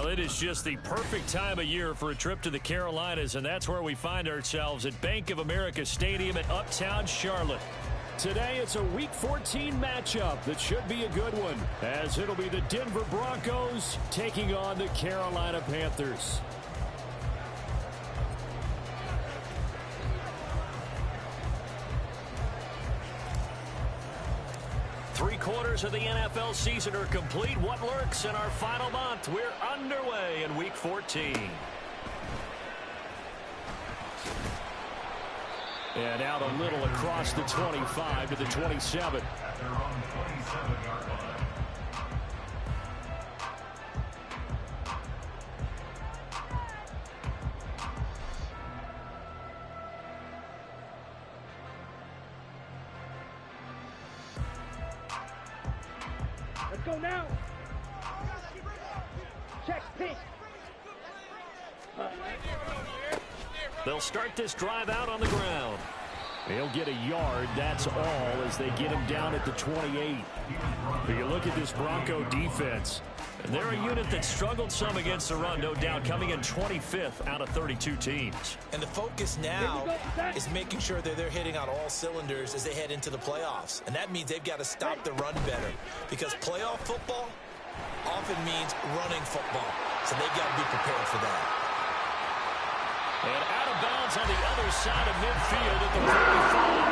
Well, it is just the perfect time of year for a trip to the Carolinas, and that's where we find ourselves at Bank of America Stadium in Uptown Charlotte. Today, it's a Week 14 matchup that should be a good one, as it'll be the Denver Broncos taking on the Carolina Panthers. Three-quarters of the NFL season are complete. What lurks in our final month? We're underway in Week 14. And out a little across the 25 to the 27. At their own 27-yard line. Let's go now. Check, pitch. They'll start this drive out on the ground. They'll get a yard, that's all, as they get him down at the 28. But you look at this Bronco defense, and they're a unit that struggled some against the run, no doubt, coming in 25th out of 32 teams. And the focus now is making sure that they're hitting on all cylinders as they head into the playoffs. And that means they've got to stop the run better, because playoff football often means running football. So they've got to be prepared for that. And out of bounds on the other side of midfield at the 35.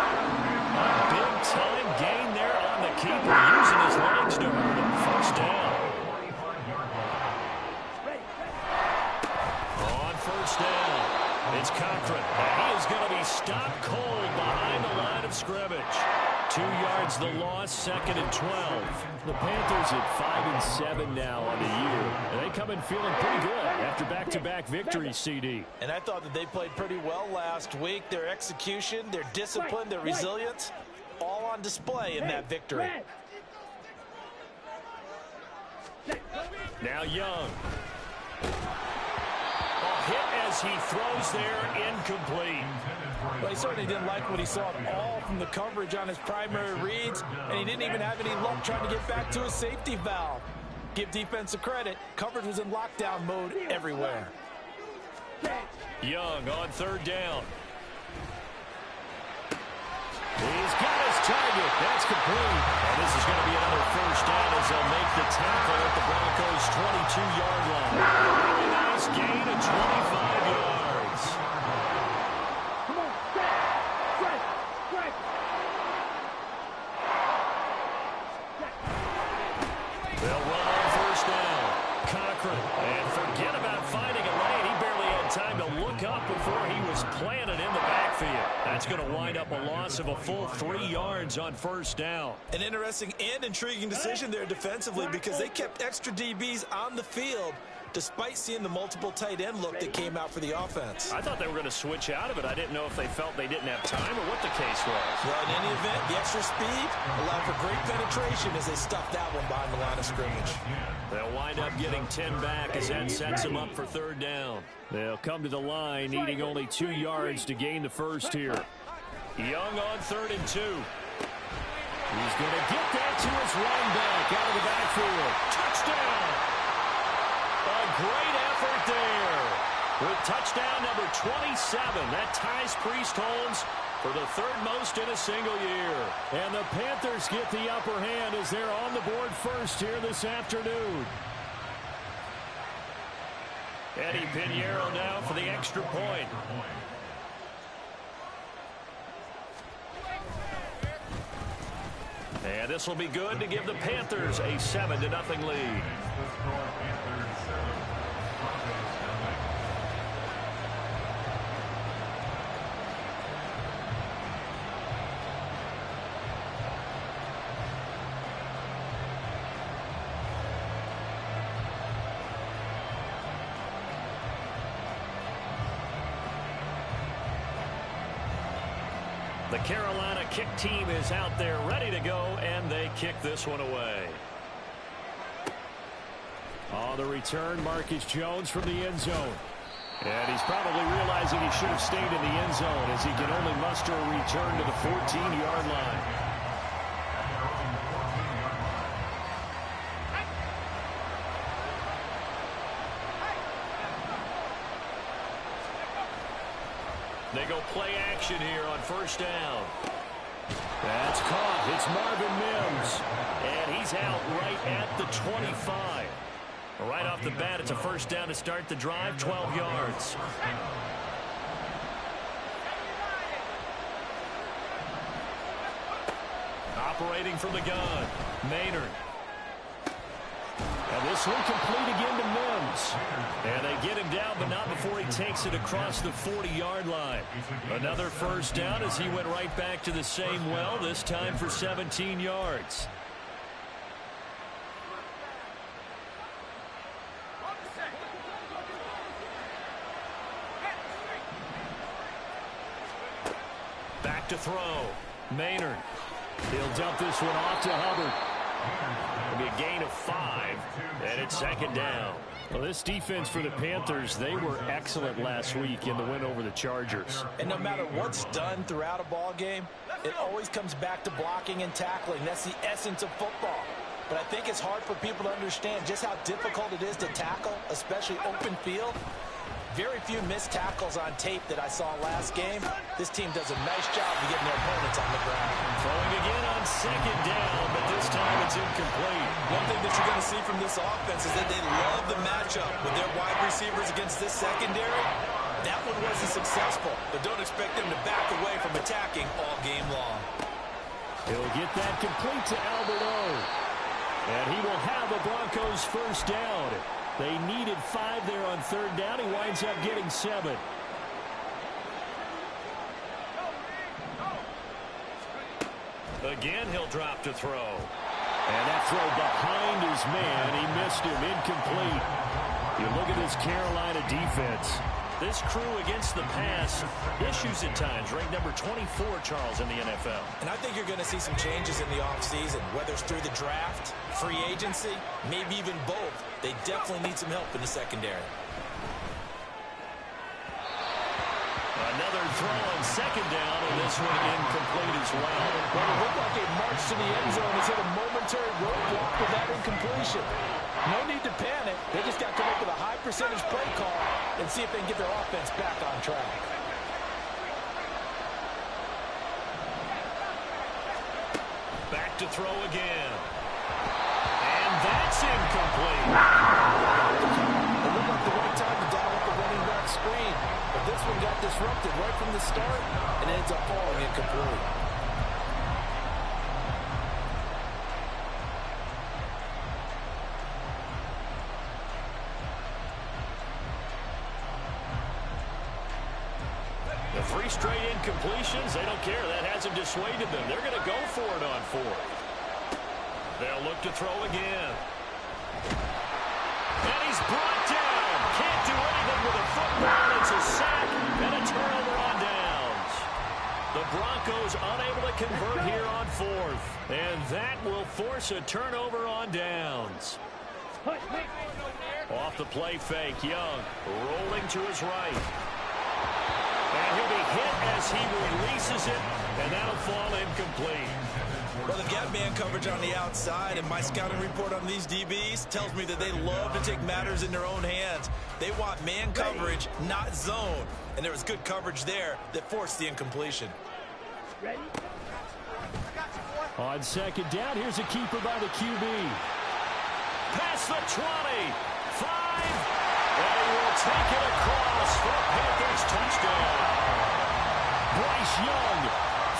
A big-time gain there on the keeper, using his legs to hurt him. First down. On first down, it's Cochran. And he is going to be stopped cold behind the line of scrimmage. 2 yards the loss, second and 12. The Panthers at 5-7 now on the year. And they come in feeling pretty good after back-to-back victories, CD. And I thought that they played pretty well last week. Their execution, their discipline, their resilience, all on display in that victory. Now Young. A hit as he throws there, incomplete. Well, he certainly didn't like what he saw at all from the coverage on his primary reads, and he didn't even have any luck trying to get back to his safety valve. Give defense a credit. Coverage was in lockdown mode everywhere. Young on third down. He's got his target. That's complete. And this is going to be another first down as they'll make the tackle at the Broncos' 22-yard line. Really nice gain of 25 yards. Come on, strike. They'll run on first down. Cochran. And forget about finding a lane. He barely had time to look up before he was planted in the backfield. That's going to wind up a loss of a full 3 yards on first down. An interesting and intriguing decision there defensively, because they kept extra DBs on the field despite seeing the multiple tight end look that came out for the offense. I thought they were going to switch out of it. I didn't know if they felt they didn't have time or what the case was. Well, in any event, the extra speed allowed for great penetration as they stuffed that one behind the line of scrimmage. They'll wind up getting 10 back as that sets them up for third down. They'll come to the line, needing only 2 yards to gain the first here. Young on third and 2. He's going to get that to his running back out of the backfield. Touchdown! A great effort there. With touchdown number 27, that ties Priest Holmes for the third most in a single year. And the Panthers get the upper hand as they're on the board first here this afternoon. Eddie Pinheiro now for the extra point. And this will be good to give the Panthers a 7-0 lead. The Carolina kick team is out there ready to go, and they kick this one away. On the return, Marcus Jones from the end zone. And he's probably realizing he should have stayed in the end zone as he can only muster a return to the 14-yard line. They go play action here on first down. That's caught. It's Marvin Mims. And he's out right at the 25. Right off the bat, it's a first down to start the drive, 12 yards. Operating from the gun, Maynard. And this one complete again to Mims. And they get him down, but not before he takes it across the 40-yard line. Another first down as he went right back to the same well, this time for 17 yards. Back to throw. Maynard. He'll dump this one off to Hubbard. It'll be a gain of 5, and it's second down. Well, this defense for the Panthers, they were excellent last week in the win over the Chargers. And no matter what's done throughout a ball game, it always comes back to blocking and tackling. That's the essence of football. But I think it's hard for people to understand just how difficult it is to tackle, especially open field. Very few missed tackles on tape that I saw last game. This team does a nice job of getting their opponents on the ground. Throwing again on second down, but this time it's incomplete. One thing that you're going to see from this offense is that they love the matchup with their wide receivers against this secondary. That one wasn't successful, but don't expect them to back away from attacking all game long. He'll get that complete to Albert O. And he will have the Broncos first down. They needed 5 there on third down. He winds up getting 7. Again, he'll drop to throw. And that throw behind his man. He missed him. Incomplete. You look at this Carolina defense. This crew against the pass, issues at times. Ranked number 24, Charles, in the NFL. And I think you're going to see some changes in the offseason, whether it's through the draft, free agency, maybe even both. They definitely need some help in the secondary. Another throw on second down, and this one incomplete as well. Well, it looked like a march to the end zone has hit a momentary roadblock with that incompletion. No need to panic. They just got to come up with a high percentage play call and see if they can get their offense back on track. Back to throw again. And that's incomplete. It looked like the right time to dial up the running back screen. But this one got disrupted right from the start and ends up falling incomplete. The 3 straight incompletions, they don't care. That hasn't dissuaded them. They're going to go for it on 4th. They'll look to throw again. And he's brought down. Can't do anything with a football. It's a sack and a turnover on downs. The Broncos unable to convert here on 4th. And that will force a turnover on downs. Off the play fake, Young rolling to his right. And he'll be hit as he releases it, and that'll fall incomplete. Well, they've got man coverage on the outside, and my scouting report on these DBs tells me that they love to take matters in their own hands. They want man coverage, not zone. And there was good coverage there that forced the incompletion. On second down, here's a keeper by the QB. Past the 20, 5, and he will take it across for a Panthers touchdown. Bryce Young,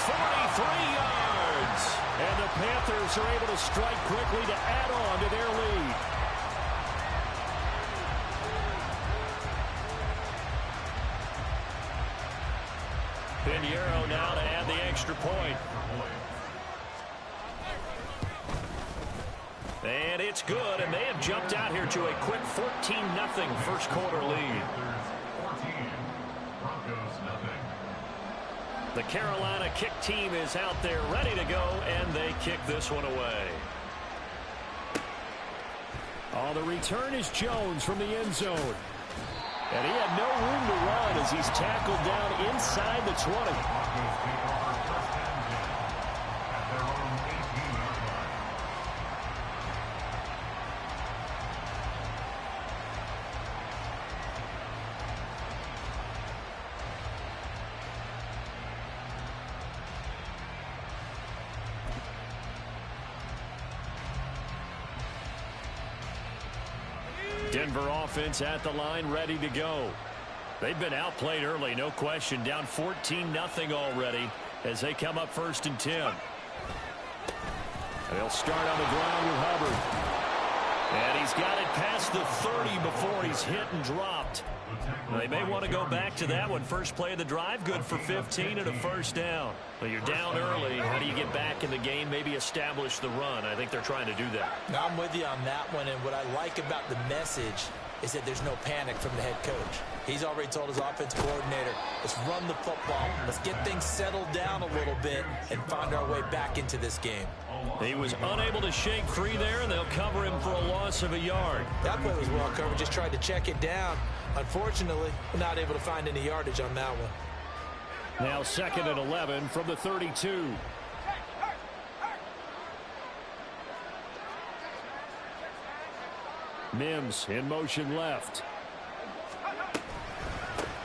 43 yards. And the Panthers are able to strike quickly to add on to their lead. Pinheiro now to add the extra point. And it's good, and they have jumped out here to a quick 14-0 first quarter lead. The Carolina kick team is out there ready to go, and they kick this one away. On the return is Jones from the end zone. And he had no room to run as he's tackled down inside the 20. Denver offense at the line, ready to go. They've been outplayed early, no question. Down 14-0 already as they come up 1st and 10. They'll start on the ground with Hubbard. And he's got it past the 30 before he's hit and dropped. They may want to go back to that one. First play of the drive, good for 15 and a first down. But you're down early. How do you get back in the game, maybe establish the run? I think they're trying to do that. Now, I'm with you on that one, and what I like about the message is that there's no panic from the head coach. He's already told his offensive coordinator, let's run the football, let's get things settled down a little bit and find our way back into this game. He was unable to shake free there, and they'll cover him for a loss of a yard. That play was well covered, just tried to check it down. Unfortunately, not able to find any yardage on that one. Now 2nd and 11 from the 32. Mims in motion left.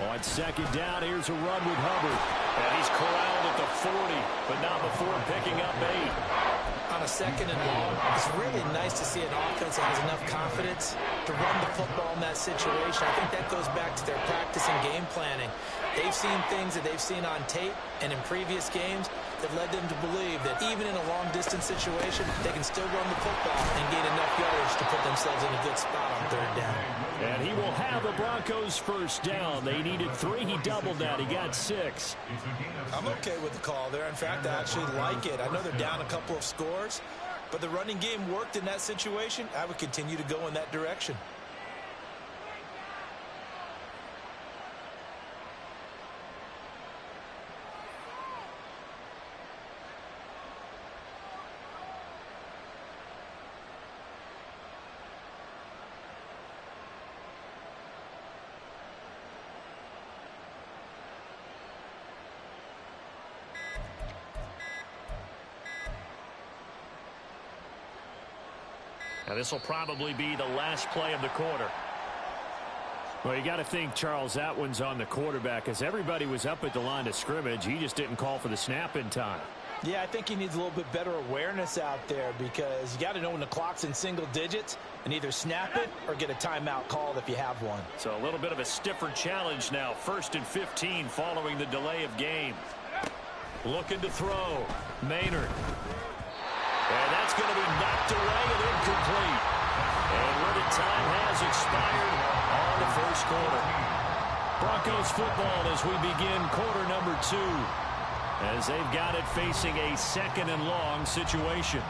On 2nd down, here's a run with Hubbard. And he's corralled at the 40, but not before picking up 8. On a 2nd and long, it's really nice to see an offense that has enough confidence to run the football in that situation. I think that goes back to their practice and game planning. They've seen things that they've seen on tape and in previous games that led them to believe that even in a long-distance situation, they can still run the football and gain enough yardage to put themselves in a good spot on 3rd down. And he will have the Broncos first down. They needed 3. He doubled that. He got 6. I'm okay with the call there. In fact, I actually like it. I know they're down a couple of scores, but the running game worked in that situation. I would continue to go in that direction. Now this will probably be the last play of the quarter. Well, you got to think, Charles, that one's on the quarterback, as everybody was up at the line of scrimmage. He just didn't call for the snap in time. Yeah, I think he needs a little bit better awareness out there, because you got to know when the clock's in single digits and either snap it or get a timeout called if you have one. So a little bit of a stiffer challenge now. 1st and 15 following the delay of game. Looking to throw. Maynard. And that's going to be knocked away and incomplete. And limited time has expired on the 1st quarter. Broncos football as we begin quarter number 2. As they've got it facing a 2nd and long situation.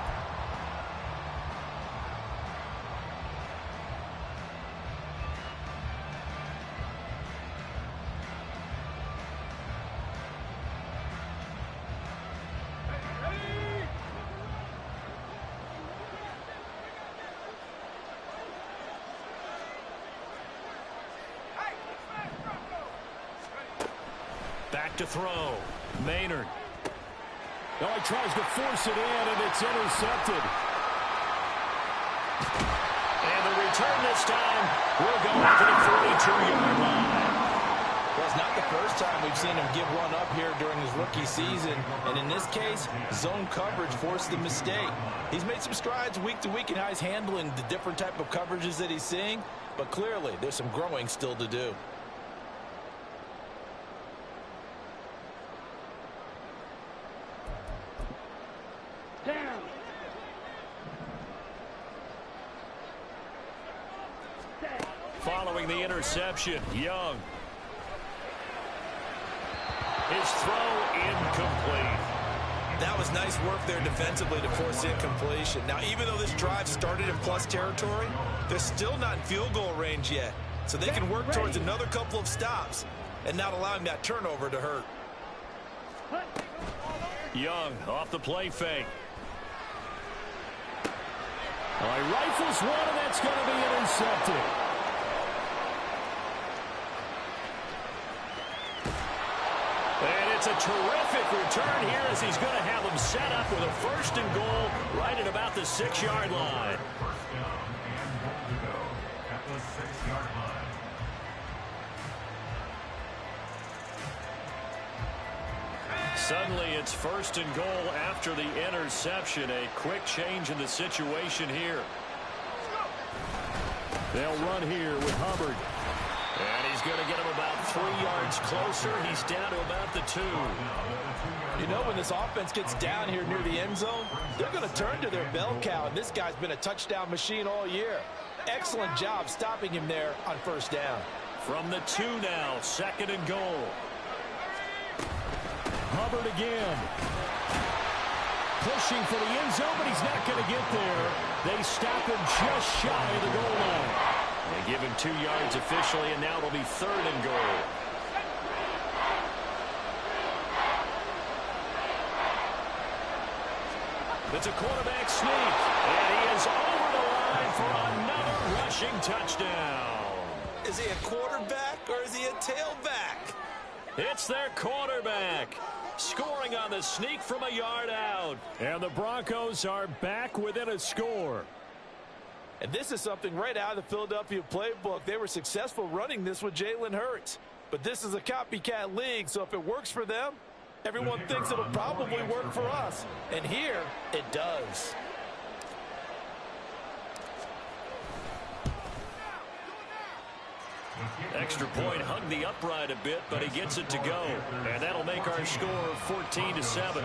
Back to throw. Maynard. Oh, he tries to force it in, and it's intercepted. And the return this time will go up to the 42-yard line. Well, it's not the first time we've seen him give one up here during his rookie season. And in this case, zone coverage forced the mistake. He's made some strides week to week in how he's handling the different type of coverages that he's seeing. But clearly, there's some growing still to do. Down. Following the interception, Young. His throw incomplete. That was nice work there defensively to force incompletion. Now, even though this drive started in plus territory, they're still not in field goal range yet. So they can work towards another couple of stops and not allowing that turnover to hurt. Young off the play fake. Well, he rifles one, and that's going to be intercepted. And it's a terrific return here, as he's going to have them set up with a 1st and goal right at about the 6-yard line. First down and goal to go at the 6-yard line. Suddenly it's 1st and goal after the interception. A quick change in the situation here. They'll run here with Hubbard. And he's going to get him about 3 yards closer. He's down to about the 2. You know, when this offense gets down here near the end zone, they're going to turn to their bell cow, and this guy's been a touchdown machine all year. Excellent job stopping him there on first down. From the 2 now, 2nd and goal. Hubbard again. Pushing for the end zone, but he's not going to get there. They stop him just shy of the goal line. They give him 2 yards officially, and now it'll be 3rd and goal. It's a quarterback sneak, and he is over the line for another rushing touchdown. Is he a quarterback or is he a tailback? It's their quarterback, scoring on the sneak from a yard out. And the Broncos are back within a score. And this is something right out of the Philadelphia playbook. They were successful running this with Jalen Hurts. But this is a copycat league, so if it works for them, everyone thinks it'll probably work for us. And here, it does. Extra point hugged the upright a bit, but he gets it to go. And that'll make our score 14-7.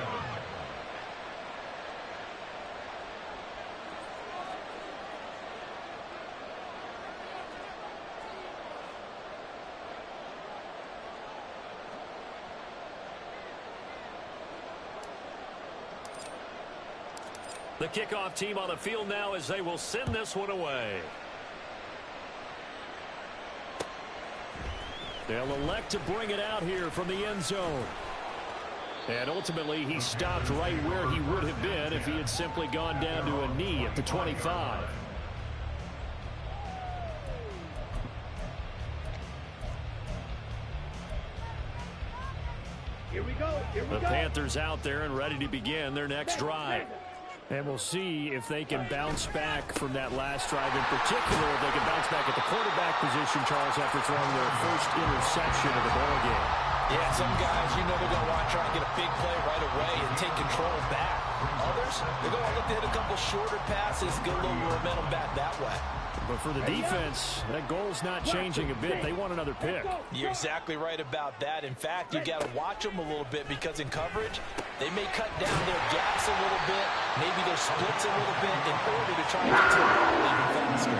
The kickoff team on the field now as they will send this one away. They'll elect to bring it out here from the end zone. And ultimately, he stopped right where he would have been if he had simply gone down to a knee at the 25. Here we go. The Panthers out there and ready to begin their next drive. And we'll see if they can bounce back from that last drive. In particular, if they can bounce back at the quarterback position, Charles, after throwing their first interception of the ball game. Yeah, some guys, you know, they're going to want to try and get a big play right away and take control back. Others, they're going to look to hit a couple shorter passes, get a little momentum back that way. But for the defense, that goal's not changing a bit. They want another pick. You're exactly right about that. In fact, you got to watch them a little bit because in coverage, they may cut down their gaps a little bit, maybe their splits a little bit in order to try and get to the ball even faster.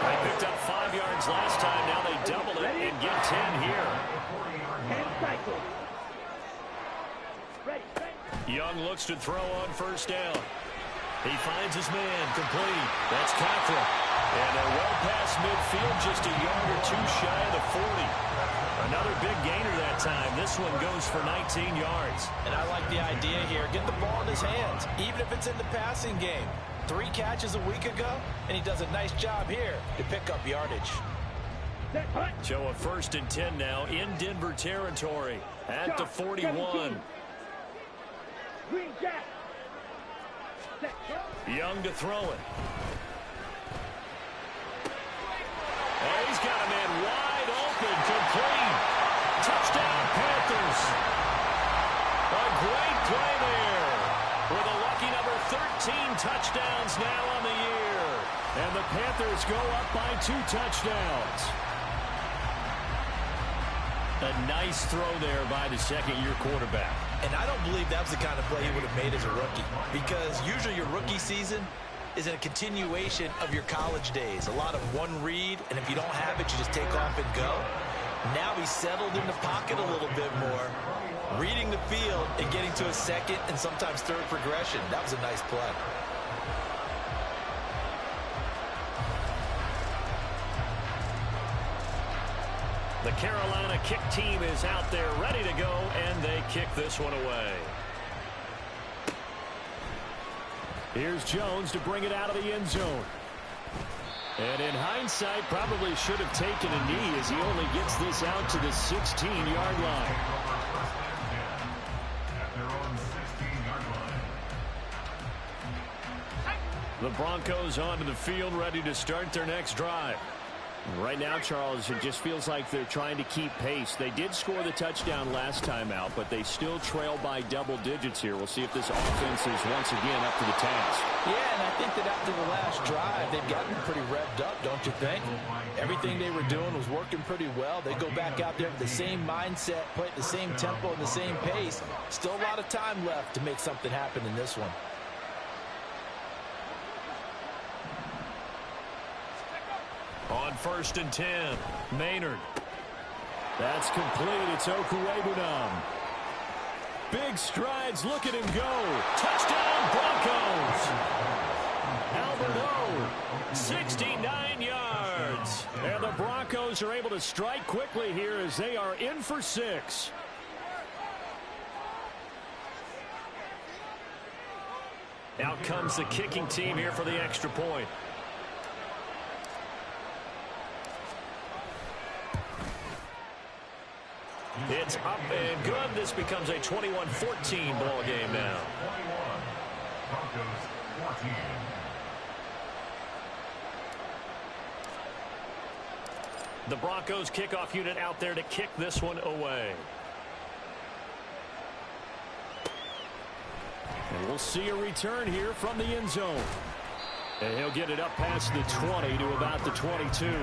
They picked up 5 yards last time. Now they double it and get 10 here. Young looks to throw on first down. He finds his man complete. That's Kaplan. And they're well past midfield, just a yard or two shy of the 40. Another big gainer that time. This one goes for 19 yards. And I like the idea here. Get the ball in his hands, even if it's in the passing game. 3 catches a week ago, and he does a nice job here to pick up yardage. So a 1st and 10 now in Denver territory at the 41. Young to throw it. Oh, he's got a man wide open, complete. Touchdown, Panthers. A great play there. With a lucky number 13 touchdowns now on the year. And the Panthers go up by 2 touchdowns. A nice throw there by the second-year quarterback. And I don't believe that was the kind of play he would have made as a rookie. Because usually your rookie season is a continuation of your college days. A lot of one read, and if you don't have it, you just take off and go. Now he's settled in the pocket a little bit more, reading the field and getting to a second and sometimes third progression. That was a nice play. The Carolina kick team is out there ready to go, and they kick this one away. Here's Jones to bring it out of the end zone. And in hindsight, probably should have taken a knee as he only gets this out to the 16-yard line. The Broncos onto the field ready to start their next drive. Right now, Charles, it just feels like they're trying to keep pace. They did score the touchdown last time out, but they still trail by double digits here. We'll see if this offense is once again up to the task. Yeah, and I think that after the last drive, they've gotten pretty revved up, don't you think? Everything they were doing was working pretty well. They go back out there with the same mindset, play at the same tempo and the same pace. Still a lot of time left to make something happen in this one. On 1st and 10, Maynard. That's complete. It's Okuwebunam. Big strides. Look at him go. Touchdown, Broncos. Albert O, 69 yards. And the Broncos are able to strike quickly here as they are in for 6. Out comes the kicking team here for the extra point. It's up and good. This becomes a 21-14 ball game now. 21. Broncos 14. The Broncos kickoff unit out there to kick this one away. And we'll see a return here from the end zone. And he'll get it up past the 20 to about the 22. At their own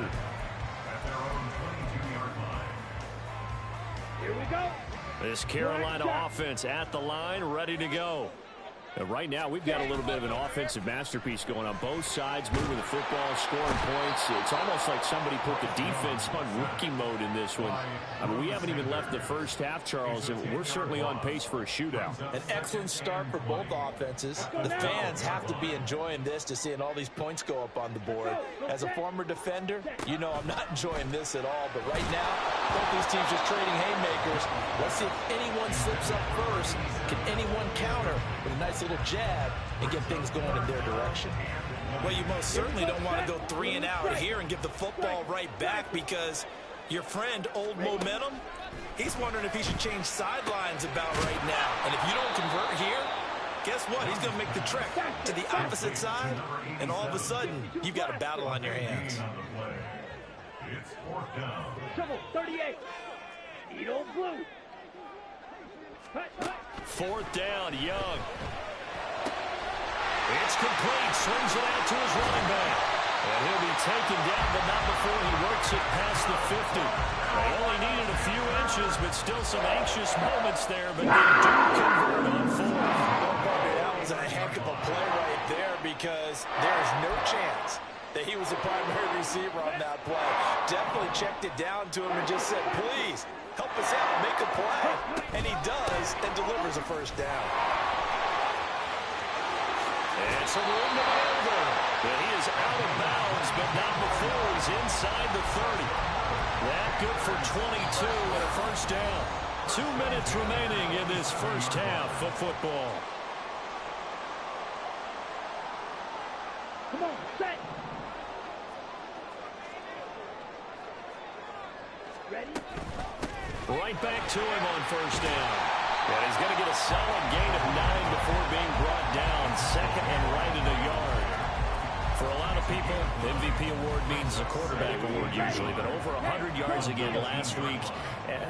22-yard line. Here we go. This Carolina offense at the line, ready to go. And right now, we've got a little bit of an offensive masterpiece going on both sides, moving the football, scoring points. It's almost like somebody put the defense on rookie mode in this one. I mean, we haven't even left the first half, Charles, and we're certainly on pace for a shootout. An excellent start for both offenses. The fans have to be enjoying this to seeing all these points go up on the board. As a former defender, you know I'm not enjoying this at all. But right now, both these teams just trading haymakers. Let's see if anyone slips up first. Can anyone counter with a nice little jab and get things going in their direction? Well, you most certainly don't want to go 3 and out here and give the football right back, because your friend, Old Momentum, he's wondering if he should change sidelines about right now. And if you don't convert here, guess what? He's going to make the trek to the opposite side, and all of a sudden, you've got a battle on your hands. It's 4th down. Trouble, 38. Need old blue. 4th down, Young. It's complete. Swings it out to his running back. And he'll be taken down, but not before he works it past the 50. They only needed a few inches, but still some anxious moments there. But they do convert on 4th. That was a heck of a play right there, because there is no chance that he was a primary receiver on that play. Definitely checked it down to him and just said, please, help us out, make a play. And he does, and delivers a first down. And some room to maneuver. But he is out of bounds, but not before he's inside the 30. That good for 22 and a first down. 2 minutes remaining in this first half of football. Come on, set. Ready? Right back to him on first down. And he's going to get a solid gain of 9 before being brought down. 2nd and right at a yard. For a lot of people, the MVP award means a quarterback award usually, but over 100 yards again last week.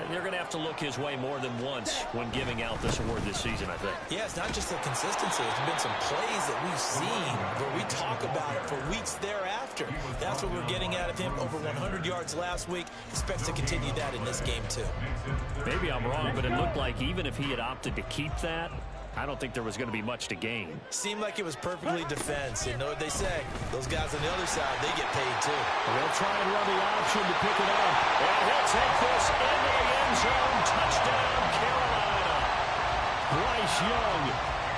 They're going to have to look his way more than once when giving out this award this season, I think. Yeah, it's not just the consistency. There's been some plays that we've seen where we talk about it for weeks thereafter. That's what we're getting out of him. Over 100 yards last week. Expects to continue that in this game, too. Maybe I'm wrong, but it looked like even if he had opted to keep that, I don't think there was going to be much to gain. Seemed like it was perfectly defense. You know what they say? Those guys on the other side, they get paid too. They'll try and run the option to pick it up. And he'll take this into the end zone. Touchdown, Carolina. Bryce Young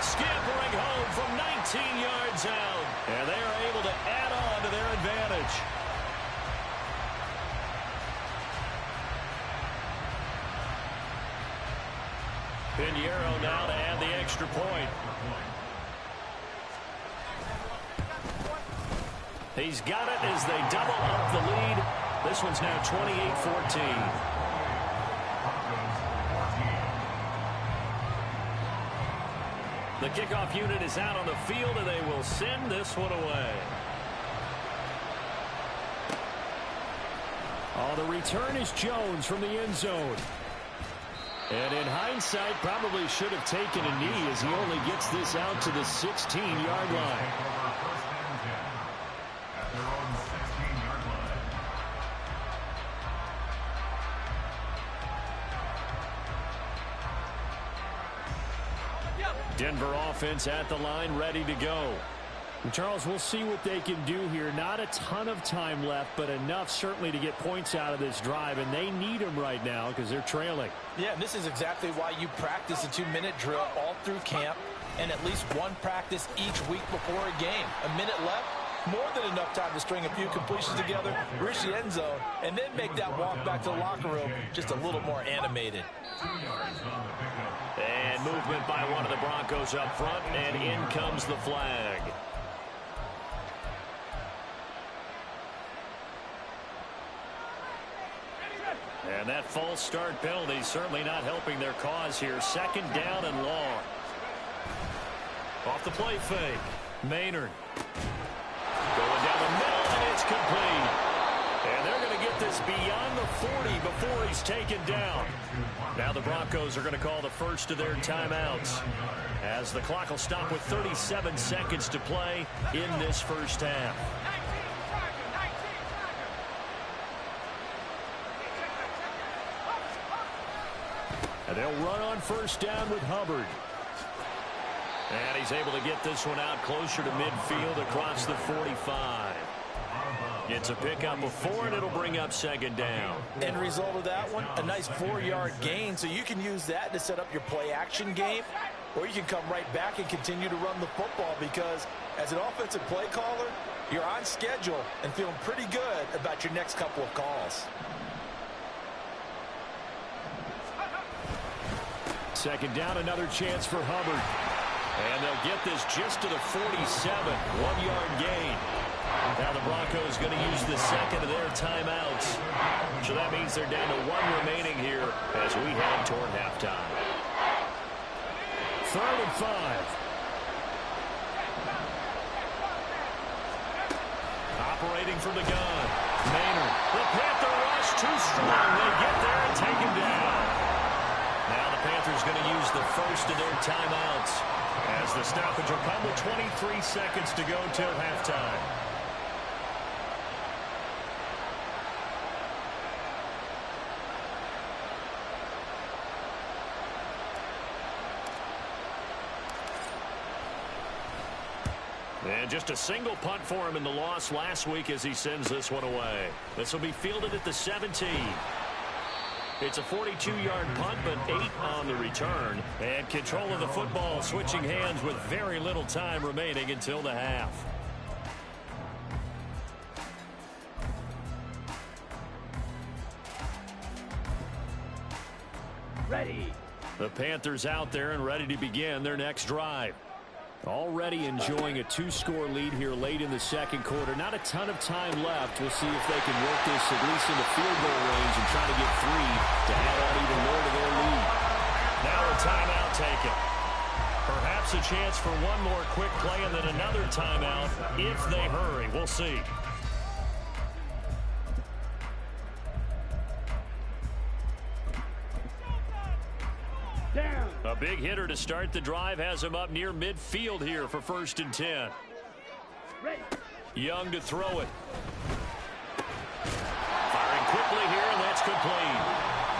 scampering home from 19 yards out. And they are able to add on to their advantage. Pinheiro now to add the extra point. He's got it as they double up the lead. This one's now 28-14. The kickoff unit is out on the field, and they will send this one away. Oh, the return is Jones from the end zone. And in hindsight, probably should have taken a knee as he only gets this out to the 16-yard line. At their own 16-yard line. Denver offense at the line, ready to go. And Charles, we'll see what they can do here. Not a ton of time left, but enough certainly to get points out of this drive, and they need them right now because they're trailing. Yeah, and this is exactly why you practice a 2-minute drill all through camp and at least one practice each week before a game. A minute left, more than enough time to string a few completions together, reach the end zone, and then make that walk back to the locker room just a little more animated. 2 yards on the pickup. And movement by one of the Broncos up front, and in comes the flag. And that false start penalty certainly not helping their cause here. Second down and long. Off the play fake. Maynard. Going down the middle, and it's complete. And they're going to get this beyond the 40 before he's taken down. Now the Broncos are going to call the first of their timeouts, as the clock will stop with 37 seconds to play in this first half. And they'll run on first down with Hubbard. And he's able to get this one out closer to midfield across the 45. Gets a pickup of 4, and it'll bring up second down. End result of that one, a nice 4-yard gain, so you can use that to set up your play-action game, or you can come right back and continue to run the football, because as an offensive play caller, you're on schedule and feeling pretty good about your next couple of calls. Second down, another chance for Hubbard. And they'll get this just to the 47, 1-yard gain. Now the Broncos going to use the second of their timeouts. So that means they're down to 1 remaining here as we head toward halftime. 3rd and 5. Operating from the gun. Maynard. The Panther rush too strong. They get there and take him down. Now the Panthers going to use the first of their timeouts, as the stoppage will come with 23 seconds to go till halftime. And just a single punt for him in the loss last week as he sends this one away. This will be fielded at the 17. It's a 42-yard punt, but 8 on the return. And control of the football switching hands with very little time remaining until the half. Ready. The Panthers out there and ready to begin their next drive. Already enjoying a 2-score lead here late in the second quarter. Not a ton of time left. We'll see if they can work this at least in the field goal range and try to get 3 to add on even more to their lead. Now a timeout taken. Perhaps a chance for one more quick play and then another timeout if they hurry. We'll see. Down. A big hitter to start the drive has him up near midfield here for 1st and 10. Ready. Young to throw it. Firing quickly here, and that's complete.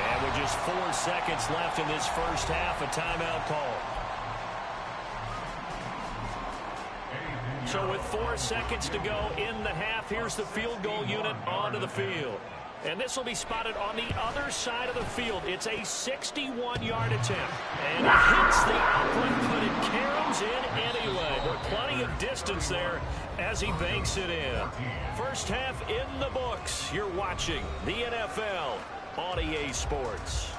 And with just 4 seconds left in this first half, a timeout call. So with 4 seconds to go in the half, here's the field goal unit onto the field. And this will be spotted on the other side of the field. It's a 61-yard attempt. And it hits the upright, but it caroms in anyway. But plenty of distance there as he banks it in. First half in the books. You're watching the NFL on EA Sports.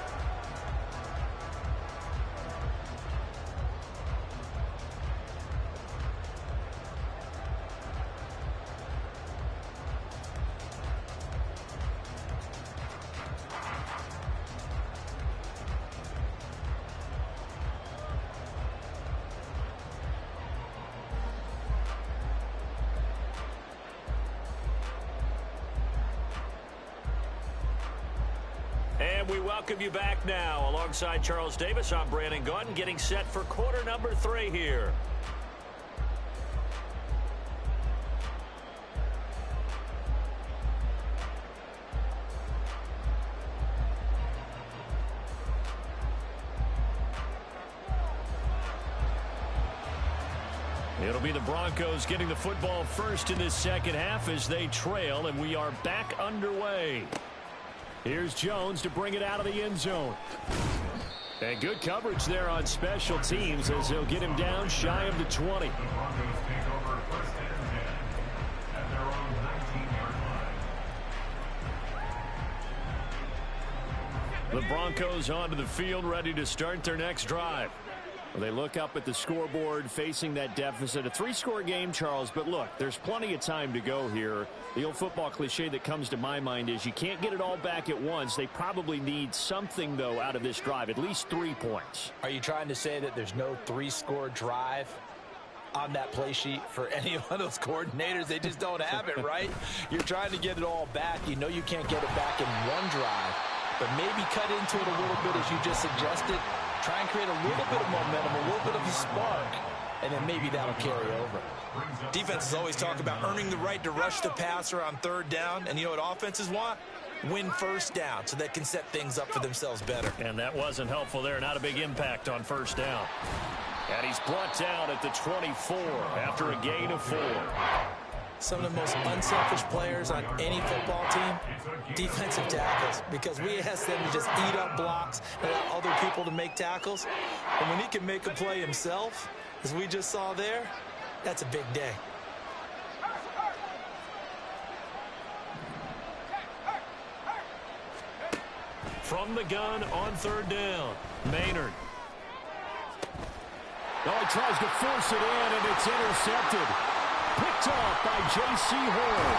And we welcome you back now. Alongside Charles Davis, I'm Brandon Gaudin, getting set for quarter number 3 here. It'll be the Broncos getting the football first in this second half as they trail, and we are back underway. Here's Jones to bring it out of the end zone. And good coverage there on special teams as they'll get him down shy of the 20. The Broncos take over first and 10 at their own 19-yard line. The Broncos onto the field, ready to start their next drive. Well, they look up at the scoreboard facing that deficit. A 3-score game, Charles, but look, there's plenty of time to go here. The old football cliche that comes to my mind is you can't get it all back at once. They probably need something, though, out of this drive, at least 3 points. Are you trying to say that there's no 3-score drive on that play sheet for any one of those coordinators? They just don't have it, right? You're trying to get it all back. You know you can't get it back in one drive, but maybe cut into it a little bit as you just suggested. Try and create a little bit of momentum, a little bit of a spark, and then maybe that'll carry over. Defenses always talk about earning the right to rush the passer on third down, and you know what offenses want? Win first down so they can set things up for themselves better. And that wasn't helpful there. Not a big impact on first down. And he's brought down at the 24 after a gain of 4. Some of the most unselfish players on any football team, defensive tackles, because we ask them to just eat up blocks and allow other people to make tackles. And when he can make a play himself, as we just saw there, that's a big day. From the gun on third down, Maynard. Oh, he tries to force it in, and it's intercepted. Picked off by J.C. Horn.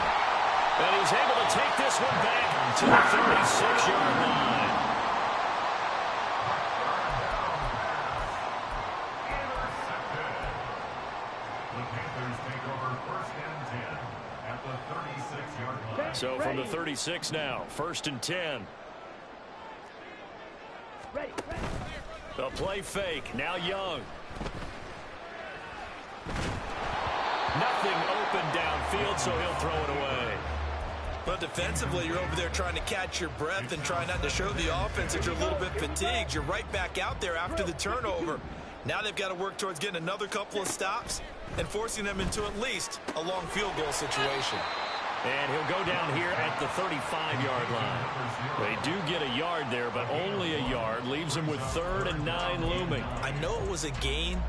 And he's able to take this one back to the 36-yard line. Intercepted. The Panthers take over first and 10 at the 36-yard line. So from the 36 now, first and 10. The play fake, now Young. Nothing open downfield, so he'll throw it away. But defensively, you're over there trying to catch your breath and try not to show the offense that you're a little bit fatigued. You're right back out there after the turnover. Now they've got to work towards getting another couple of stops and forcing them into at least a long field goal situation. And he'll go down here at the 35-yard line. They do get a yard there, but only a yard. Leaves them with 3rd and 9 looming. I know it was a gain,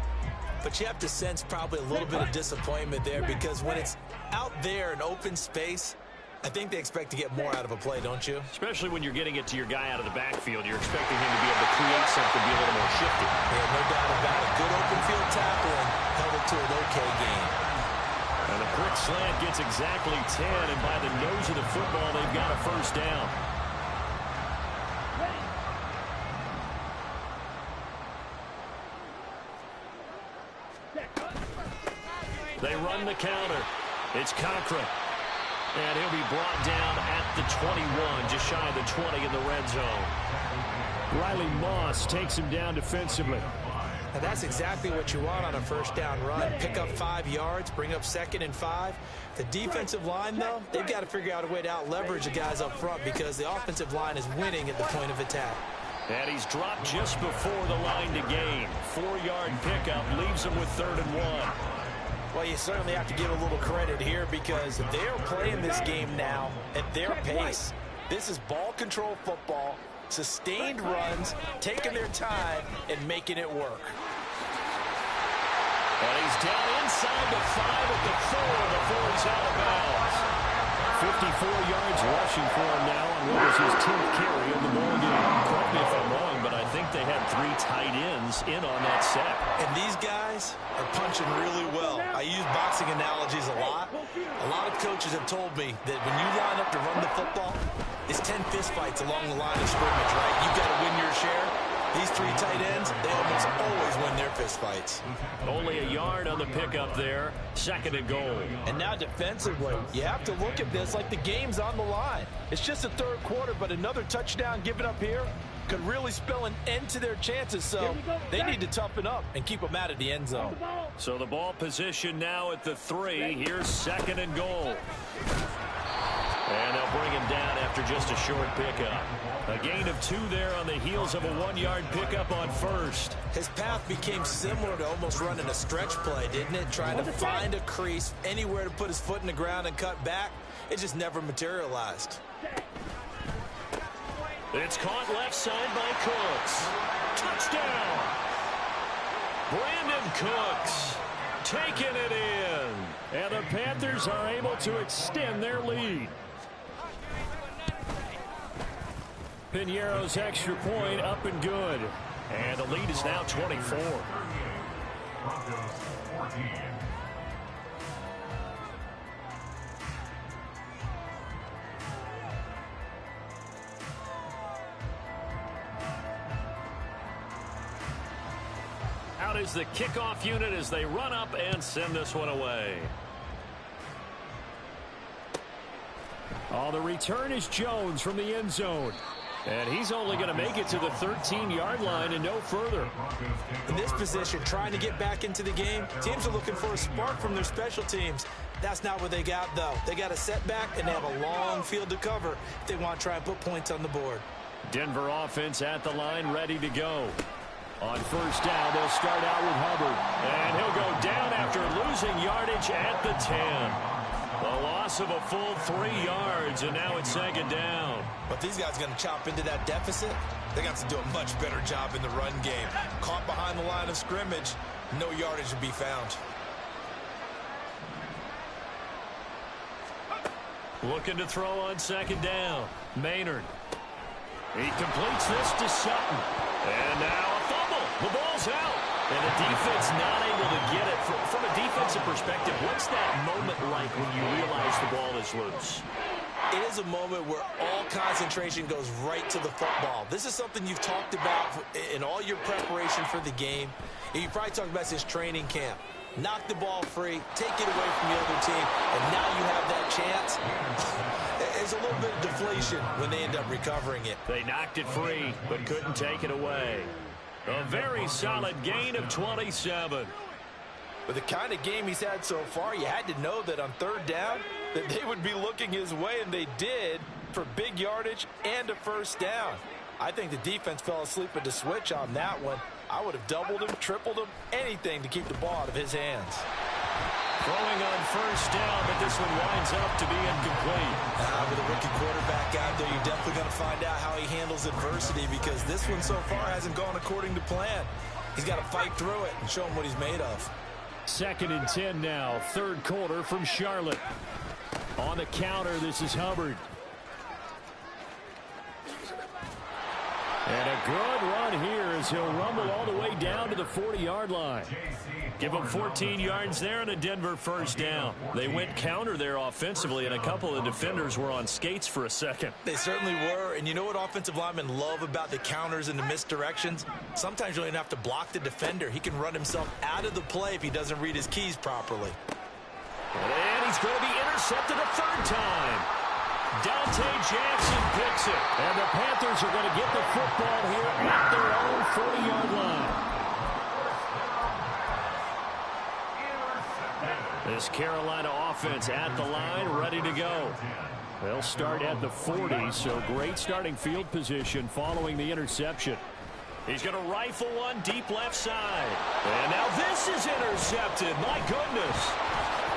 but you have to sense probably a little bit of disappointment there because when it's out there in open space, I think they expect to get more out of a play, don't you? Especially when you're getting it to your guy out of the backfield. You're expecting him to be able to create something, be a little more shifty. Yeah, no doubt about it. Good open field tackling held it to an okay game. And the quick slant gets exactly 10, and by the nose of the football, they've got a first down. They run the counter. It's Cochran. And he'll be brought down at the 21, just shy of the 20 in the red zone. Riley Moss takes him down defensively. Now that's exactly what you want on a first down run. Pick up 5 yards, bring up 2nd and 5. The defensive line, though, they've got to figure out a way to out-leverage the guys up front because the offensive line is winning at the point of attack. And he's dropped just before the line to gain. 4-yard pickup leaves him with 3rd and 1. Well, you certainly have to give a little credit here because they're playing this game now at their pace. This is ball control football, sustained runs, taking their time, and making it work. And he's down inside the 5 at the 4 before he's out of bounds. 54 yards rushing for him now on what was his 10th carry in the ball game. Correct me if I'm wrong, but I think they had 3 tight ends in on that set. And these guys are punching really well. I use boxing analogies a lot. A lot of coaches have told me that when you line up to run the football, it's 10 fistfights along the line of scrimmage, right? You've got to win your share. These three tight ends, they almost always win their fist fights. Only a yard on the pickup there. 2nd and goal. And now defensively, you have to look at this like the game's on the line. It's just the 3rd quarter, but another touchdown given up here could really spell an end to their chances. So they need to toughen up and keep them out of the end zone. So the ball position now at the 3. Here's 2nd and goal. And they'll bring him down after just a short pickup. A gain of 2 there on the heels of a 1-yard pickup on 1st. His path became similar to almost running a stretch play, didn't it? Trying to find a crease, anywhere to put his foot in the ground and cut back. It just never materialized. It's caught left side by Cooks. Touchdown! Brandon Cooks taking it in. And the Panthers are able to extend their lead. Piñeiro's extra point up and good. And the lead is now 24. Broncos 14. Out is the kickoff unit as they run up and send this one away. Oh, the return is Jones from the end zone. And he's only going to make it to the 13-yard line and no further. In this position, trying to get back into the game, teams are looking for a spark from their special teams. That's not what they got, though. They got a setback, and they have a long field to cover if they want to try and put points on the board. Denver offense at the line, ready to go. On 1st down, they'll start out with Hubbard. And he'll go down after losing yardage at the 10. A loss of a full 3 yards, and now it's 2nd down. But these guys are going to chop into that deficit. They got to do a much better job in the run game. Caught behind the line of scrimmage, no yardage to be found. Looking to throw on 2nd down. Maynard. He completes this to Sutton. And now a fumble. The ball's out. And the defense not able to get it. From a defensive perspective, what's that moment like when you realize the ball is loose? It is a moment where all concentration goes right to the football. This is something you've talked about in all your preparation for the game. And you probably talked about since training camp. Knock the ball free, take it away from the other team, and now you have that chance. There's a little bit of deflation when they end up recovering it. They knocked it free, but couldn't take it away. A very solid gain of 27. With the kind of game he's had so far, you had to know that on 3rd down that they would be looking his way, and they did, for big yardage and a 1st down. I think the defense fell asleep at the switch on that one. I would have doubled him, tripled him, anything to keep the ball out of his hands. Throwing on 1st down, but this one winds up to be incomplete. With a rookie quarterback out there, you're definitely going to find out how he handles adversity, because this one so far hasn't gone according to plan. He's got to fight through it and show him what he's made of. 2nd and 10 now, 3rd quarter from Charlotte. On the counter, this is Hubbard. And a good run here as he'll rumble all the way down to the 40-yard line. Give them 14 yards there and a Denver 1st down. They went counter there offensively, and a couple of defenders were on skates for a second. They certainly were, and you know what offensive linemen love about the counters and the misdirections? Sometimes you don't even have to block the defender. He can run himself out of the play if he doesn't read his keys properly. And he's going to be intercepted a 3rd time. Dante Jackson picks it. And the Panthers are going to get the football here at their own 40-yard line. This Carolina offense at the line, ready to go. They'll start at the 40, so great starting field position following the interception. He's going to rifle one deep left side. And now this is intercepted. My goodness.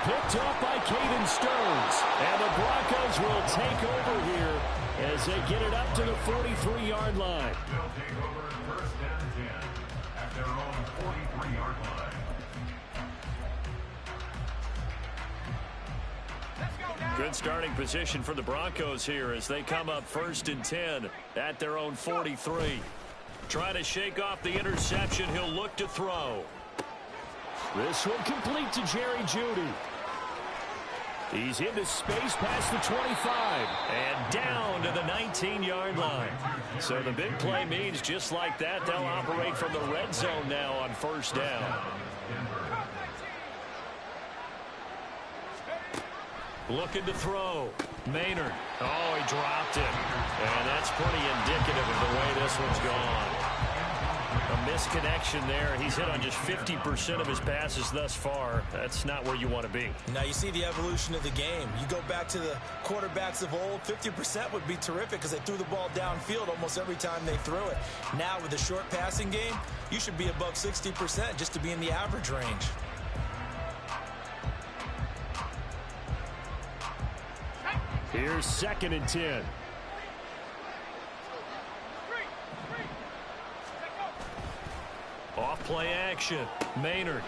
Picked off by Caden Stearns. And the Broncos will take over here as they get it up to the 43-yard line. They'll take over 1st and 10 at their own 43-yard line. Good starting position for the Broncos here as they come up 1st and 10 at their own 43. Trying to shake off the interception. He'll look to throw. This one complete to Jerry Jeudy. He's into space past the 25 and down to the 19-yard line. So the big play means just like that, they'll operate from the red zone now on first down. Looking to throw. Maynard. Oh, he dropped it. And that's pretty indicative of the way this one's gone. A misconnection there. He's hit on just 50% of his passes thus far. That's not where you want to be. Now you see the evolution of the game. You go back to the quarterbacks of old, 50% would be terrific because they threw the ball downfield almost every time they threw it. Now with the short passing game, you should be above 60% just to be in the average range. Here's 2nd and 10. Off play action. Maynard.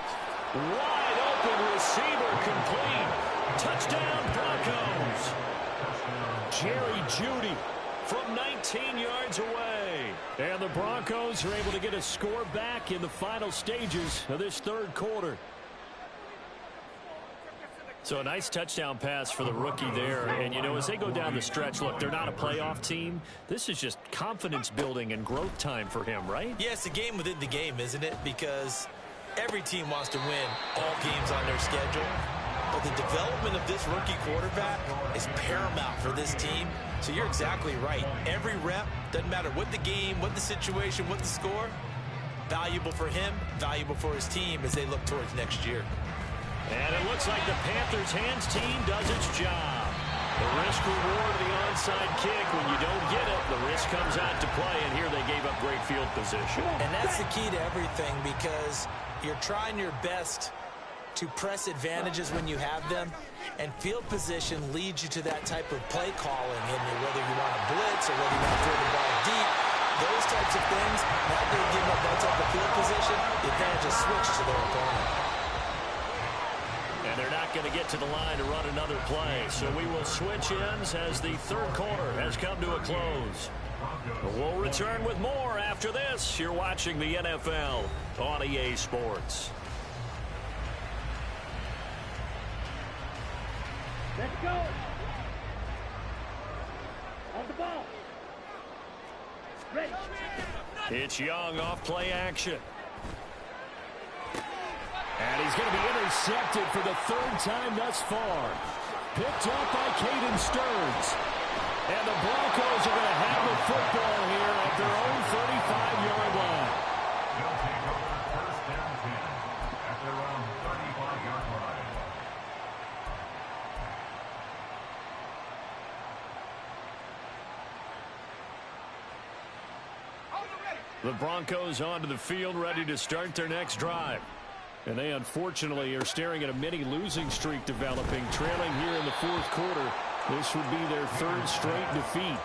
Wide open receiver complete. Touchdown Broncos. Jerry Jeudy from 19 yards away. And the Broncos are able to get a score back in the final stages of this third quarter. So a nice touchdown pass for the rookie there. And, you know, as they go down the stretch, look, they're not a playoff team. This is just confidence building and growth time for him, right? Yeah, it's a game within the game, isn't it? Because every team wants to win all games on their schedule. But the development of this rookie quarterback is paramount for this team. So you're exactly right. Every rep, doesn't matter what the game, what the situation, what the score, valuable for him, valuable for his team as they look towards next year. And it looks like the Panthers' hands team does its job. The risk reward of the onside kick. When you don't get it, the risk comes out to play, and here they gave up great field position. And that's the key to everything because you're trying your best to press advantages when you have them, and field position leads you to that type of play calling, and whether you want to blitz or whether you want to throw the ball deep, those types of things, now they're giving up that type of field position, the advantage is switched to their opponent. And they're not going to get to the line to run another play. So we will switch ends as the third quarter has come to a close. We'll return with more after this. You're watching the NFL on EA Sports. Let's go. On the ball. Ready. It's Young off play action. And he's going to be intercepted for the third time thus far. Picked up by Caden Stearns. And the Broncos are going to have the football here at their own 35-yard line. They'll take over first down 10 at their own 35-yard line. The Broncos onto the field, ready to start their next drive. And they unfortunately are staring at a mini losing streak developing, trailing here in the fourth quarter. This would be their third straight defeat.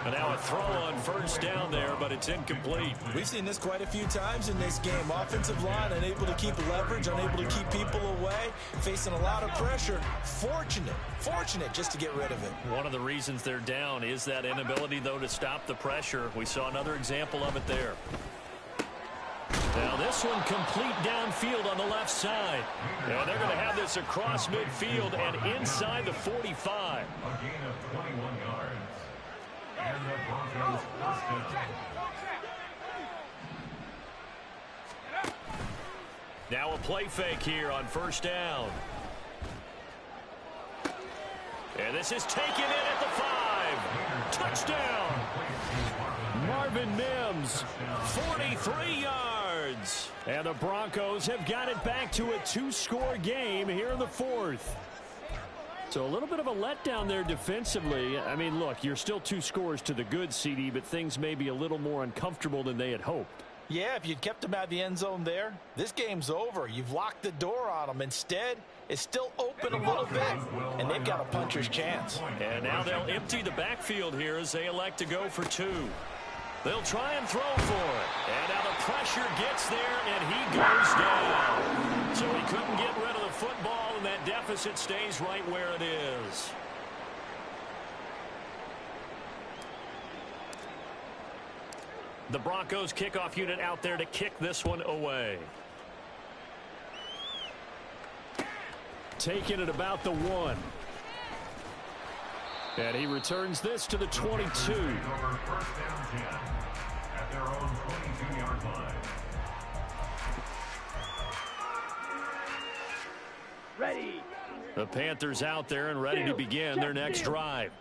And now a throw on first down there, but it's incomplete. We've seen this quite a few times in this game. Offensive line unable to keep leverage, unable to keep people away, facing a lot of pressure. Fortunate just to get rid of it. One of the reasons they're down is that inability, though, to stop the pressure. We saw another example of it there. Now this one complete downfield on the left side. And they're going to have this across midfield and inside the 45. A gain of 21 yards. And the Broncos first down. Now a play fake here on first down. And this is taken in at the 5. Touchdown. Marvin Mims, 43 yards. And the Broncos have got it back to a 2-score game here in the fourth. So a little bit of a letdown there defensively. I mean, look, you're still 2 scores to the good, CD, but things may be a little more uncomfortable than they had hoped. Yeah, if you'd kept them out of the end zone there, this game's over. You've locked the door on them. Instead, it's still open a little bit, and they've got a puncher's chance. And now they'll empty the backfield here as they elect to go for 2. They'll try and throw for it. And now the pressure gets there, and he goes down. So he couldn't get rid of the football, and that deficit stays right where it is. The Broncos kickoff unit out there to kick this one away. Taking it about the 1. And he returns this to the 22. First down 10 at their own 22-yard line. Ready. The Panthers out there and ready to begin their next drive.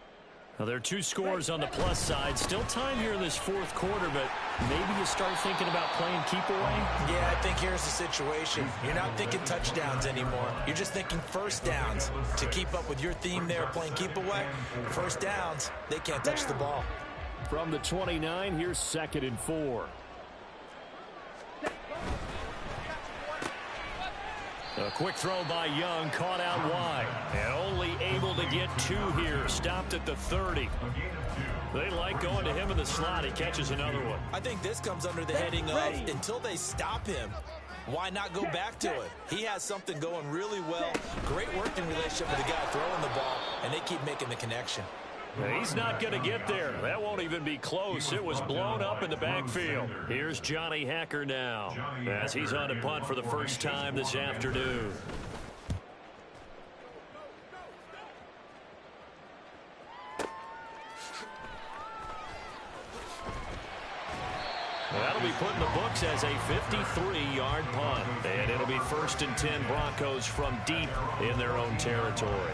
Now, there are 2 scores on the plus side. Still time here in this fourth quarter, but maybe you start thinking about playing keep away? Yeah, I think here's the situation. You're not thinking touchdowns anymore. You're just thinking first downs. To keep up with your theme there, playing keep away, first downs, they can't touch the ball. From the 29, here's 2nd and 4. A quick throw by Young, caught out wide, and only able to get 2 here, stopped at the 30. They like going to him in the slot. He catches another one. I think this comes under the heading of until they stop him, why not go back to it? He has something going really well, great working relationship with the guy throwing the ball, and they keep making the connection. He's not going to get there. That won't even be close. It was blown up in the backfield. Here's Johnny Hacker now as he's on to punt for the first time this afternoon. That'll be put in the books as a 53-yard punt. And it'll be 1st and 10 Broncos from deep in their own territory.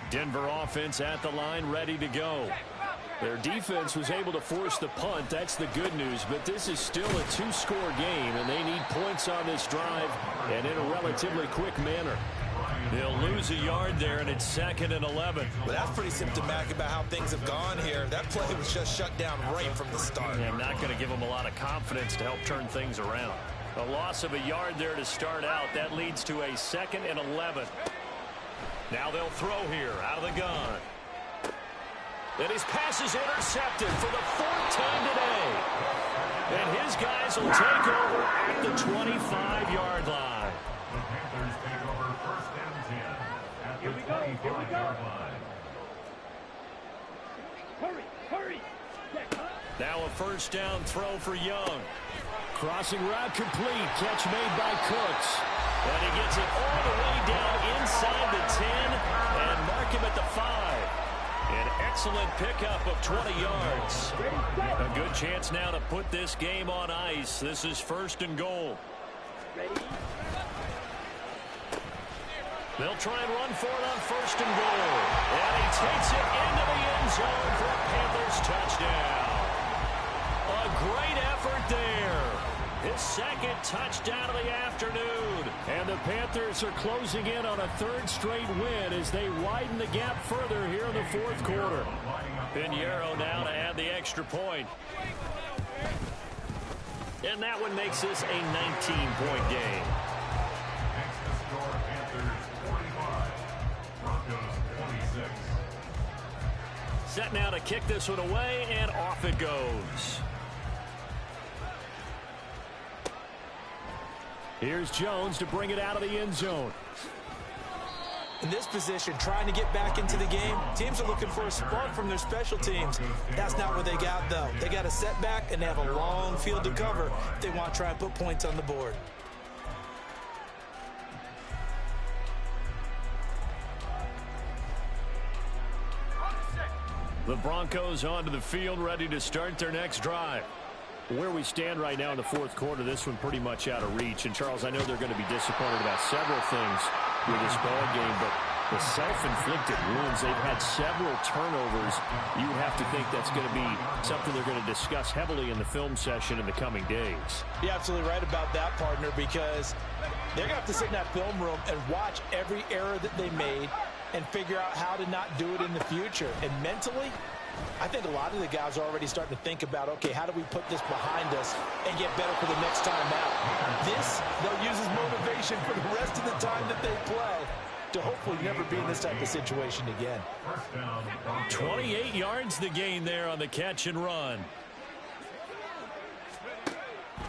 Denver offense at the line, ready to go. Their defense was able to force the punt. That's the good news. But this is still a 2-score game, and they need points on this drive and in a relatively quick manner. They'll lose a yard there, and it's 2nd and 11. Well, that's pretty symptomatic about how things have gone here. That play was just shut down right from the start. I'm not going to give them a lot of confidence to help turn things around. A loss of a yard there to start out. That leads to a 2nd and 11. Now they'll throw here out of the gun. And his pass is intercepted for the 4th time today. And his guys will take over at the 25-yard line. The Panthers take over 1st and 10 at the 25-yard line. Hurry. Now a 1st down throw for Young. Crossing route complete. Catch made by Cooks. And he gets it all the way down inside the 10 and mark him at the 5. An excellent pickup of 20 yards. A good chance now to put this game on ice. This is 1st and goal. They'll try and run for it on 1st and goal. And he takes it into the end zone for a Panthers touchdown. A great effort there. His 2nd touchdown of the afternoon. And the Panthers are closing in on a 3rd straight win as they widen the gap further here in the 4th quarter. Pinheiro now to add the extra point. And that one makes this a 19-point game. Next to score, Panthers 45, Broncos 26. Set now to kick this one away, and off it goes. Here's Jones to bring it out of the end zone. In this position, trying to get back into the game, teams are looking for a spark from their special teams. That's not what they got, though. They got a setback, and they have a long field to cover if they want to try and put points on the board. The Broncos onto the field, ready to start their next drive. Where we stand right now in the 4th quarter, this one pretty much out of reach. And, Charles, I know they're going to be disappointed about several things with this ball game, but the self-inflicted wounds, they've had several turnovers. You would have to think that's going to be something they're going to discuss heavily in the film session in the coming days. You're absolutely right about that, partner, because they're going to have to sit in that film room and watch every error that they made and figure out how to not do it in the future. And mentally, I think a lot of the guys are already starting to think about, okay, how do we put this behind us and get better for the next time out? This, they'll use as motivation for the rest of the time that they play to hopefully never be in this type of situation again. 28 yards the gain there on the catch and run.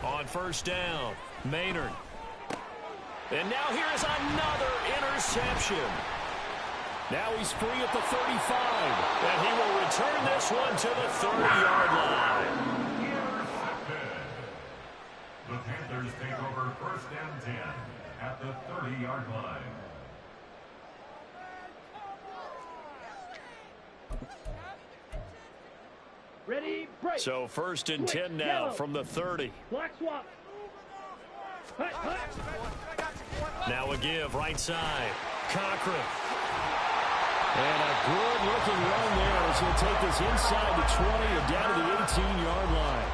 On 1st down, Maynard. And now here is another interception. Now he's free at the 35, and he will return this one to the 30-yard line. Intercepted. The Panthers take over 1st and 10 at the 30-yard line. So 1st and 10 now from the 30. Block swap. Now a give right side. Cochran. And a good-looking run there as he'll take this inside the 20 and down to the 18-yard line.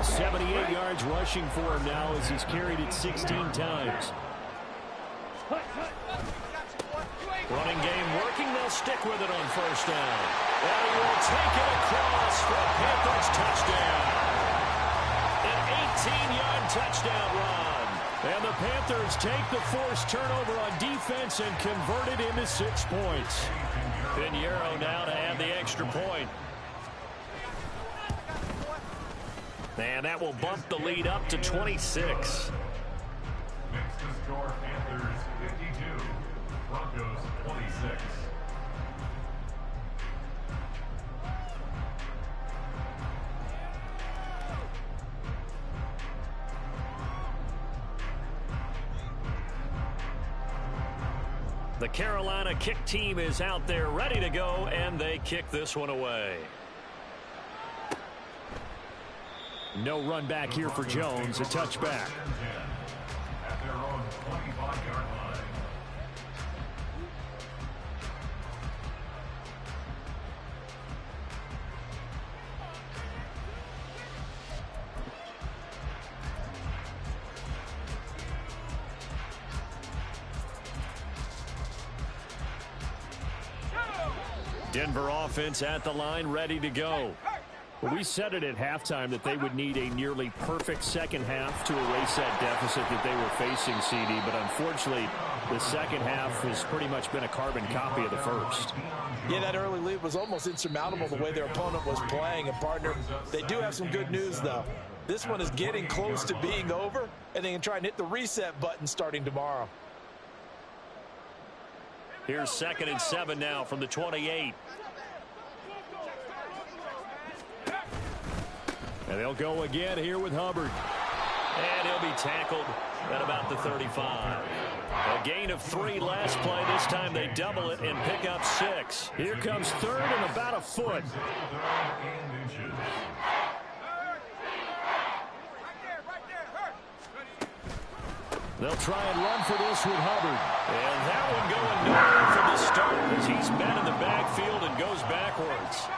78 yards rushing for him now as he's carried it 16 times. Running game working. They'll stick with it on 1st down. And he will take it across for a Panthers touchdown. An 18-yard touchdown run. And the Panthers take the forced turnover on defense and convert it into 6 points. Pinheiro now to add the extra point. And that will bump the lead up to 26. Next to score, Panthers 52, Broncos 26. The Carolina kick team is out there ready to go, and they kick this one away. No run back here for Jones, a touchback. At their own 25-yard line. Denver offense at the line, ready to go. Well, we said it at halftime that they would need a nearly perfect second half to erase that deficit that they were facing, CD. But unfortunately, the second half has pretty much been a carbon copy of the first. Yeah, that early lead was almost insurmountable the way their opponent was playing. And, partner, they do have some good news, though. This one is getting close to being over, and they can try and hit the reset button starting tomorrow. Here's 2nd and 7 now from the 28. And they'll go again here with Hubbard. And he'll be tackled at about the 35. A gain of 3 last play. This time they double it and pick up 6. Here comes 3rd and about a foot. They'll try and run for this with Hubbard. And that one going nowhere from the start as he's met in the backfield and goes backwards.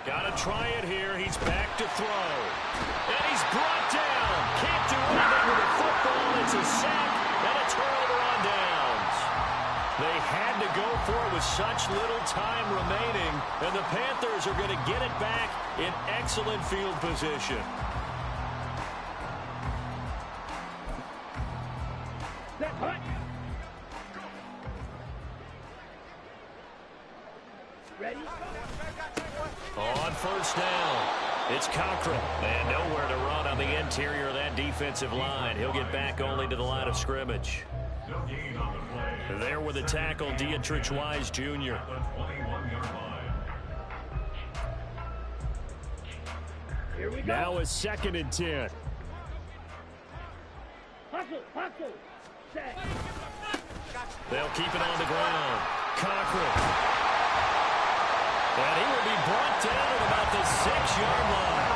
Got to try it here. He's back to throw. And he's brought down. Can't do anything with the football. It's a sack and a turnover on downs. They had to go for it with such little time remaining. And the Panthers are going to get it back in excellent field position. Ready? On 1st down, it's Cochran. And nowhere to run on the interior of that defensive line. He'll get back only to the line of scrimmage. There with the tackle, Dietrich Wise Jr. Here we go. Now is 2nd and 10. Hustle. Set. They'll keep it on the ground. Cochran. And he will be brought down at about the 6-yard line.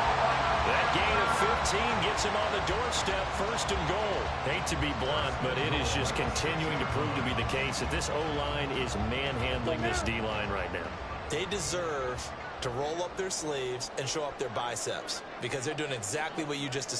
That gain of 15 gets him on the doorstep, 1st and goal. Hate to be blunt, but it is just continuing to prove to be the case that this O-line is manhandling this D-line right now. They deserve to roll up their sleeves and show up their biceps because they're doing exactly what you just described.